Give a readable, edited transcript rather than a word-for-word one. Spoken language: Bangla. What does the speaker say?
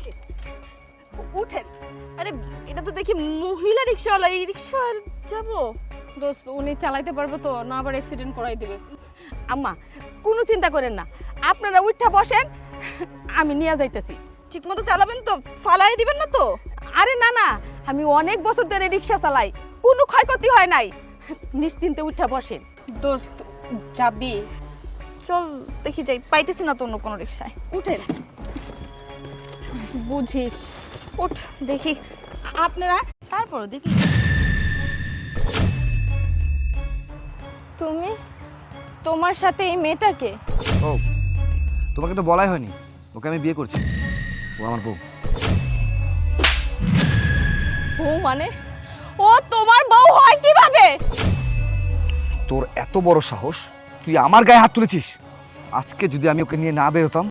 বসে উঠেন। আরে এটা তো দেখি মহিলা রিক্সাওয়ালা, এই রিক্সা যাবো? দোস্ত উনি চালাইতে পারবে তো না, আবার অ্যাক্সিডেন্ট করাই দিবে। আম্মা কোনো চিন্তা করেন না, আপনারা উঠা বসেন, আমি নিয়ে যাইতেছি। ঠিক মতো চালাবেন তো, ফালাই দিবেন না তো? আরে না না, আমি অনেক বছর ধরে রিক্সা চালাই, কোনো ক্ষয়ক্ষতি হয় নাই, নিশ্চিন্তে উঠা বসেন। দোস্ত যাবি? চল দেখি যাই, পাইতেছি না তো অন্য কোনো রিক্সায়। উঠেন। বুঝিস। উঠ দেখি। আপনারা তারপরও দেখি। তুমি, তোমার সাথে এই মেয়েটাকে? ও, তোমাকে তো বলাই হয়নি, ওকে আমি বিয়ে করছি, ও আমার বউ। ও মানে ও তোমার বউ হয় কিভাবে? তোর এত বড় সাহস, তুই আমার গায়ে হাত তুলেছিস? আজকে যদি আমি ওকে নিয়ে না বেরোতাম